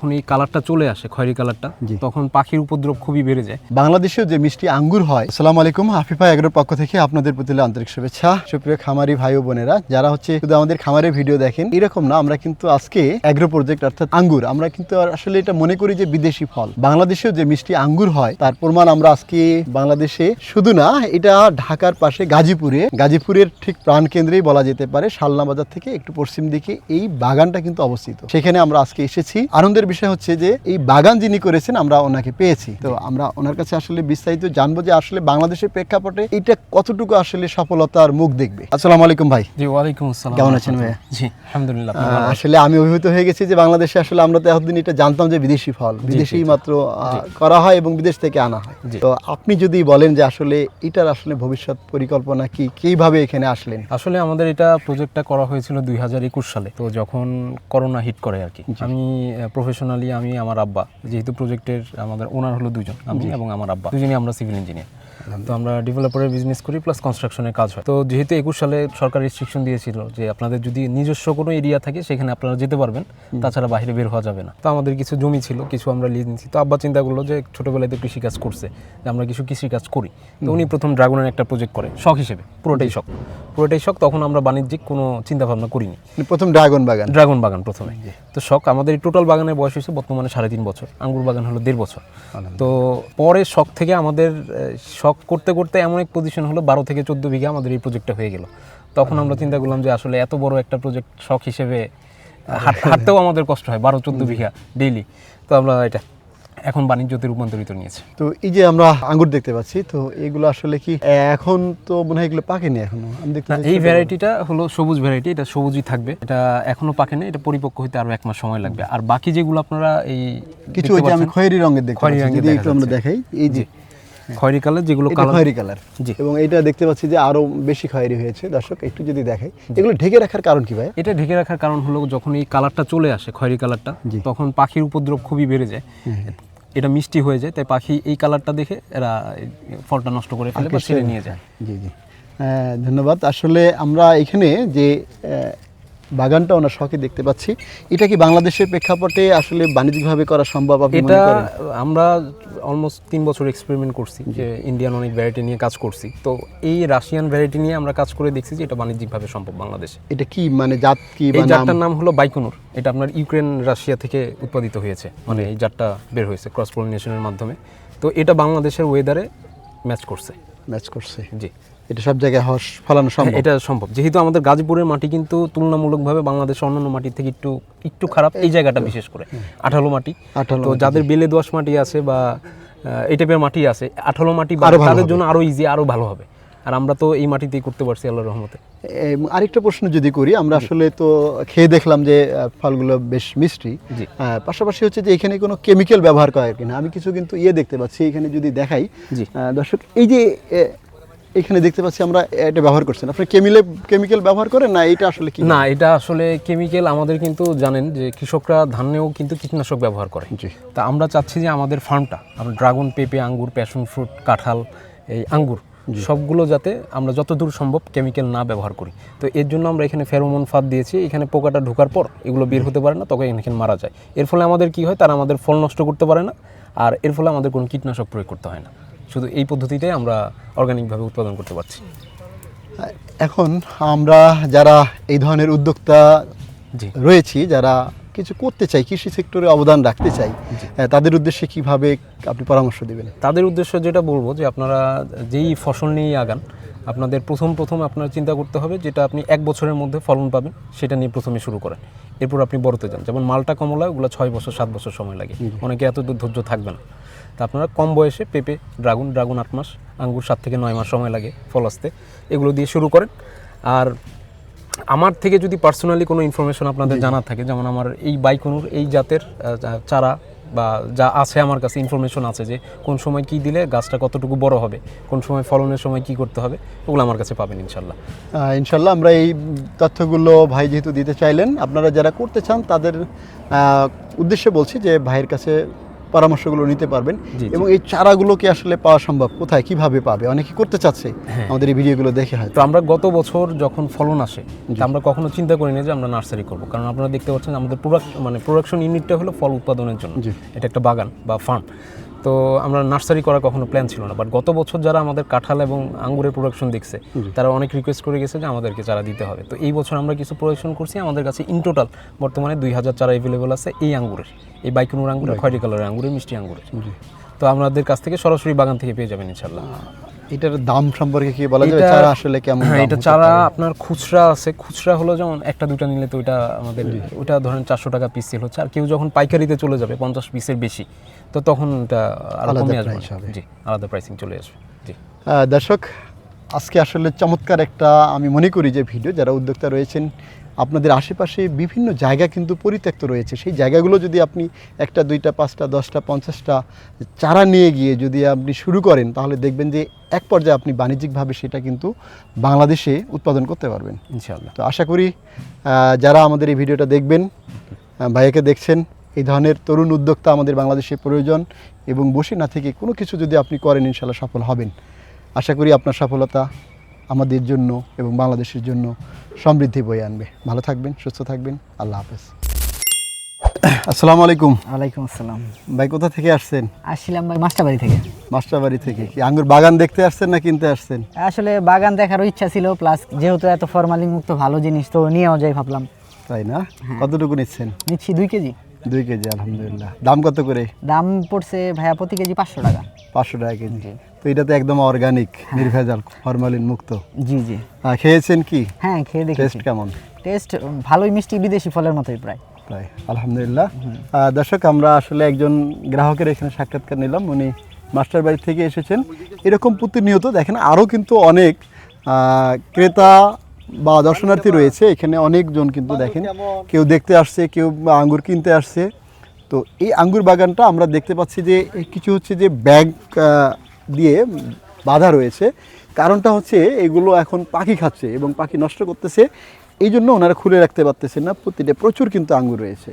যখন এই কালারটা চলে আসে খয়েরি কালারটা, তখন পাখির উপদ্রব খুবই বেড়ে যায়। বাংলাদেশেও যে মিষ্টি আঙ্গুর হয়। আসসালামু আলাইকুম, হাফিফা এগ্রোর পক্ষ থেকে আপনাদের প্রতি আন্তরিক শুভেচ্ছা। সুপ্রিয় খামারি ভাই ও বোনেরা, যারা শুধু আমাদের খামারের ভিডিও দেখেন, এরকম না, আমরা কিন্তু আজকে এগ্রো প্রজেক্ট অর্থাৎ আঙ্গুর, আমরা কিন্তু আসলে এটা মনে করি যে বিদেশি ফল। বাংলাদেশেও যে মিষ্টি আঙ্গুর হয় তার প্রমাণ আমরা আজকে বাংলাদেশে শুধু না, এটা ঢাকার পাশে গাজীপুরের ঠিক প্রাণকেন্দ্রেই বলা যেতে পারে, শালনা বাজার থেকে একটু পশ্চিম দিকে এই বাগানটা কিন্তু অবস্থিত। সেখানে আমরা আজকে এসেছি। আনন্দের বিষয় হচ্ছে যে এই বাগান যিনি করেছেন আমরা ওনাকে পেয়েছি। তো আমরা ওনার কাছে আসলে বিস্তারিত জানবো যে আসলে বাংলাদেশের প্রেক্ষাপটে এটা কতটুকু আসলে সফলতার মুখ দেখবে। আসসালামু আলাইকুম ভাই। জি, ওয়ালাইকুম আসসালাম। কেমন আছেন ভাইয়া? জি, আলহামদুলিল্লাহ। আসলে আমি অভিভূত হয়ে গেছি যে বাংলাদেশে আসলে আমরা তো এতদিন এটা জানতাম যে বিদেশি ফল, বিদেশি মাত্র করা হয় এবং বিদেশ থেকে আনা হয়। তো আপনি যদি বলেন যে আসলে এটার আসলে ভবিষ্যৎ পরিকল্পনা কি, কিভাবে এখানে আসলেন? আসলে আমাদের এটা প্রজেক্টটা করা হয়েছিল 2021 সালে, তো যখন করোনা হিট করে আর কি। আমি প্রফেশনালি, আমি আমার আব্বা, যেহেতু প্রজেক্টের আমাদের ওনার হলো দুজন, আমি এবং আমার আব্বা, দুজনেই আমরা সিভিল ইঞ্জিনিয়ার। তো আমরা ডেভেলপারের বিজনেস করি প্লাস কনস্ট্রাকশনের কাজ হয়। তো যেহেতু 21 সালে সরকার রেস্ট্রিকশন দিয়েছিল যে আপনাদের যদি নিজস্ব কোনো এরিয়া থাকে সেখানে আপনারা যেতে পারবেন, তাছাড়া বাইরে বের হওয়া যাবে না। তো আমাদের কিছু জমি ছিল, কিছু আমরা লিজ নিচ্ছি। তো আব্বা চিন্তা করলো যে ছোটবেলায় তো কৃষিকাজ করছে, যে আমরা কিছু কৃষিকাজ করি। তো উনি প্রথম ড্রাগনের একটা প্রজেক্ট করে শখ হিসেবে, পুরোটাই শখ। তখন আমরা বাণিজ্যিক কোনো চিন্তা ভাবনা করিনি। প্রথম ড্রাগন বাগান প্রথমে। তো শখ, আমাদের টোটাল বাগানের বয়স হয়েছে বর্তমানে 3.5 বছর, আঙ্গুর বাগান হলো 1.5 বছর। তো পরে শখ থেকে আমাদের শখ করতে করতে এমন এক পজিশন হলো 12 থেকে 14 বিঘা আমাদের এই প্রজেক্টটা হয়ে গেল। তখন আমরা চিন্তা করলাম যে আসলে এত বড় একটা প্রজেক্ট শখ হিসেবে হাঁটতেও আমাদের কষ্ট হয়, 12-14 বিঘা ডেইলি। তো আমরা এটা এখন বাণিজ্যতে রূপান্তরিত নিয়েছে। তো এই যে আমরা আঙ্গুর দেখতে পাচ্ছি, তো এগুলো আসলে কি এখন তো মনে হয় এগুলো পাকেনি এখনো? আমি দেখতে এই ভ্যারাইটিটা হলো সবুজ ভ্যারাইটি, এটা সবুজই থাকবে, এটা এখনো পাকেনি, এটা পরিপক্ক হইতে আরো 1 মাস সময় লাগবে। আর বাকি যেগুলো আপনারা এই কিছু ওই যে আমি খয়েরি রঙের দেখতে পাচ্ছি, যদি একটু আমরা দেখাই, এই যে খয়েরি কালার, যেগুলো খয়েরি কালার, এবং এটা দেখতে পাচ্ছি যে আরো বেশি খয়েরি হয়েছে। দর্শক একটু যদি দেখাই, এগুলো ঢেকে রাখার কারণ কি ভাই? এটা ঢেকে রাখার কারণ হলো যখন এই কালারটা চলে আসে খয়েরি কালারটা, তখন পাখির উপদ্রব খুবই বেড়ে যায়, এটা মিষ্টি হয়ে যায়, তাই পাখি এই কালারটা দেখে এরা ফলটা নষ্ট করে ফেলে বা ছিঁড়ে নিয়ে যায়। জি জি, ধন্যবাদ। আসলে আমরা এখানে যে বাগানটা ওনার শখে দেখতে পাচ্ছি, এটা কি বাংলাদেশের প্রেক্ষাপটে আসলে বাণিজ্যিকভাবে করা সম্ভব? এটা আমরা অলমোস্ট 3 বছর এক্সপেরিমেন্ট করছি, যে ইন্ডিয়ান অনেক ভ্যারাইটি নিয়ে কাজ করছি। তো এই রাশিয়ান ভ্যারাইটি নিয়ে আমরা কাজ করে দেখছি যে এটা বাণিজ্যিকভাবে সম্ভব বাংলাদেশে। এটা কি মানে জাত কি? এই জাতটার নাম হলো বাইকনুর। এটা আপনার ইউক্রেন রাশিয়া থেকে উৎপাদিত হয়েছে, মানে এই জাতটা বের হয়েছে ক্রস পলিনেশনের মাধ্যমে। তো এটা বাংলাদেশের ওয়েদারে ম্যাচ করছে। জি, এটা সব জায়গায় ফলানো সম্ভব? এটা সম্ভব, যেহেতু আমাদের গাজীপুরের মাটি কিন্তু তুলনামূলকভাবে বাংলাদেশের অন্যান্য মাটির থেকে একটু খারাপ, এই জায়গাটা বিশেষ করে আঠালো মাটি। তো যাদের বেলে দোআঁশ মাটি আছে বা এই টাইপের মাটি আছে, আঠালো মাটি, তাদের জন্য আরো ইজি, আরো ভালো হবে। আর আমরা তো এই মাটিতেই করতে পারছি আল্লাহর রহমতে। আরেকটা প্রশ্ন যদি করি, আমরা আসলে তো খেয়ে দেখলাম যে ফলগুলো বেশ মিষ্টি, পাশাপাশি হচ্ছে যে এখানে কোনো কেমিক্যাল ব্যবহার করে কিনা। আমি কিছু কিন্তু দেখতে পাচ্ছি এখানে, যদি দেখাই দর্শক, এই যে এখানে দেখতে পাচ্ছি আমরা এটা ব্যবহার করছেন, আপনি কেমিক্যাল ব্যবহার করেন না? এটা আসলে কি? না, এটা আসলে কেমিক্যাল, আমাদের কিন্তু জানেন যে কৃষকরা ধানেও কিন্তু কীটনাশক ব্যবহার করে। তা আমরা চাচ্ছি যে আমাদের ফার্মটা, আমরা ড্রাগন, পেঁপে, আঙ্গুর, প্যাশন ফ্রুট, কাঁঠাল, এই আঙ্গুর সবগুলো যাতে আমরা যতদূর সম্ভব কেমিক্যাল না ব্যবহার করি। তো এর জন্য আমরা এখানে ফেরোমন ফাঁদ দিয়েছি। এখানে পোকাটা ঢোকার পর এগুলো বের হতে পারে না, তখন এখানে মারা যায়। এর ফলে আমাদের কি হয়, তারা আমাদের ফল নষ্ট করতে পারে না, আর এর ফলে আমাদের কোনো কীটনাশক প্রয়োগ করতে হয় না। শুধু এই পদ্ধতিতেই আমরা অর্গানিকভাবে উৎপাদন করতে পারছি। এখন আমরা যারা এই ধরনের উদ্যোক্তা রয়েছি, যারা কিছু করতে চাই, কৃষি সেক্টরে অবদান রাখতে চাই, তাদের উদ্দেশ্যে কিভাবে আপনি পরামর্শ দিবেন? তাদের উদ্দেশ্য যেটা বলবো, যে আপনারা যেই ফসল নিয়ে আগান, আপনাদের প্রথম আপনারা চিন্তা করতে হবে যেটা আপনি 1 বছরের মধ্যে ফলন পাবেন, সেটা নিয়ে প্রথমে শুরু করেন। এরপর আপনি বড়তে যান। যেমন মালটা, কমলা, ওগুলো 6 বছর 7 বছর সময় লাগে, অনেকে এত ধৈর্য থাকবে না। তা আপনারা কম বয়সে পেঁপে, ড্রাগন 8 মাস, আঙ্গুর 7 থেকে 9 মাস সময় লাগে ফল আসতে, এগুলো দিয়ে শুরু করেন। আর আমার থেকে যদি পার্সোনালি কোনো ইনফরমেশন আপনাদের জানা থাকে, যেমন আমার এই বাইকনুর এই জাতের চারা বা যা আছে আমার কাছে ইনফরমেশন আছে, যে কোন সময় কি দিলে গাছটা কতটুকু বড় হবে, কোন সময় ফলনের সময় কি করতে হবে, ওগুলো আমার কাছে পাবেন ইনশাল্লাহ। আমরা এই তথ্যগুলো ভাই যেহেতু দিতে চাইলেন, আপনারা যারা করতে চান তাদের উদ্দেশ্যে বলছি যে ভাইয়ের কাছে পরামর্শগুলো নিতে পারবেন। জি। এবং এই চারাগুলোকে আসলে পাওয়া সম্ভব কোথায়, কিভাবে পাবে? অনেকে করতে চাচ্ছে আমাদের এই ভিডিওগুলো দেখে হয়। তো আমরা গত বছর যখন ফলন আসে তা আমরা কখনো চিন্তা করিনি যে আমরা নার্সারি করব, কারণ আপনারা দেখতে পাচ্ছেন আমাদের প্রোডাকশন ইউনিটটা হলো ফল উৎপাদনের জন্য। জি। এটা একটা বাগান বা ফার্ম। তো আমরা নার্সারি করার কখনো প্ল্যান ছিল না, বাট গত বছর যারা আমাদের কাঁঠাল এবং আঙ্গুরের প্রোডাকশন দেখছে তারা অনেক রিকোয়েস্ট করে গেছে যে আমাদেরকে চারা দিতে হবে। তো এই বছর আমরা কিছু প্রোডাকশন করছি, আমাদের কাছে ইন টোটাল বর্তমানে 2000 চারা অ্যাভেলেবল আছে এই আঙ্গুরের, এই বাইকুনুর আঙ্গুরের, খয়েরি কালারের আঙ্গুরের, মিষ্টি আঙ্গুরের। তো আমাদের কাছ থেকে সরাসরি বাগান থেকে পেয়ে যাবেন ইনশাল্লাহ। এটার দাম সম্পর্কে কি বলা যাবে? এটা- চারা আসলে কেমন হ্যাঁ, দাম এটা হতে চারা পারে? আপনার খুচরা আছে, খুচরা হলো যেমন একটা দুটা নিলে তো ওইটা আমাদের ওইটা ধরেন 400 টাকা পিস সেল হচ্ছে, আর কেউ যখন পাইকারিতে চলে যাবে 50 পিসের বেশি, তো তখন এটা আরো আলাদা কমে আসবে। price হবে। জি, আলাদা প্রাইসিং চলে আসবে। জি। দর্শক, আজকে আসলে চমৎকার একটা আমি মনে করি যে ভিডিও, যারা উদ্যোক্তা রয়েছেন আপনাদের আশেপাশে বিভিন্ন জায়গা কিন্তু পরিত্যক্ত রয়েছে, সেই জায়গাগুলো যদি আপনি একটা দুইটা পাঁচটা 10টা 50টা চারা নিয়ে গিয়ে যদি আপনি শুরু করেন, তাহলে দেখবেন যে এক পর্যায়ে আপনি বাণিজ্যিকভাবে সেটা কিন্তু বাংলাদেশে উৎপাদন করতে পারবেন ইনশাআল্লাহ। তো আশা করি যারা আমাদের এই ভিডিওটা দেখবেন, ভাইয়াকে দেখছেন, এই ধরনের তরুণ উদ্যোক্তা আমাদের বাংলাদেশে প্রয়োজন, এবং বসে না থেকে কোনো কিছু যদি আপনি করেন ইনশাল্লাহ সফল হবেন। আশা করি আপনার সফলতা আমাদের জন্য এবং বাংলাদেশের জন্য সমৃদ্ধি বয়ে আনবে। ভালো থাকবেন, সুস্থ থাকবেন, আল্লাহ হাফেজ। আসসালামু আলাইকুম। ওয়ালাইকুম আসসালাম। ভাই, কোথা থেকে আসছেন? আসছিলাম ভাই মাস্টারবাড়ি থেকে। মাস্টারবাড়ি থেকে। কি আঙ্গুর বাগান দেখতে আসছেন না কিনতে আসছেন? আসলে বাগান দেখারও ইচ্ছা ছিল, প্লাস যেহেতু এত ফরমালিন মুক্ত ভালো জিনিস তো নিয়েও যাই ভাবলাম। তাই না? কতটুকু নিচ্ছেন? নিচ্ছি 2 কেজি। 2 কেজি, আলহামদুলিল্লাহ। দাম কত করে? দাম পড়ছে ভাইয়া প্রতি কেজি 500 টাকা। 500 টাকা কেজি। তো এটা তো একদম অর্গানিক, নির্ভেজাল, ফরমালিন মুক্ত। জি জি। খেয়েছেন কি? হ্যাঁ, খেয়ে দেখেছি। টেস্ট কেমন? টেস্ট ভালোই, মিষ্টি, বিদেশি ফলের মতোই প্রায়। আলহামদুলিল্লাহ। দর্শক, আমরা আসলে একজন গ্রাহকের এখানে সাক্ষাৎকার নিলাম, উনি মাস্টার বাড়ি থেকে এসেছেন। এরকম প্রতিনিয়ত দেখেন আরও কিন্তু অনেক ক্রেতা বা দর্শনার্থী রয়েছে এখানে, অনেকজন কিন্তু দেখেন, কেউ দেখতে আসছে, কেউ আঙ্গুর কিনতে আসছে। তো এই আঙ্গুর বাগানটা আমরা দেখতে পাচ্ছি যে কিছু হচ্ছে যে ব্যাগ দিয়ে বাঁধা রয়েছে, কারণটা হচ্ছে এগুলো এখন পাখি খাচ্ছে এবং পাখি নষ্ট করতেছে, এই জন্য ওনারা খুলে রাখতে পারতেছেন না। প্রচুর কিন্তু আঙ্গুর রয়েছে।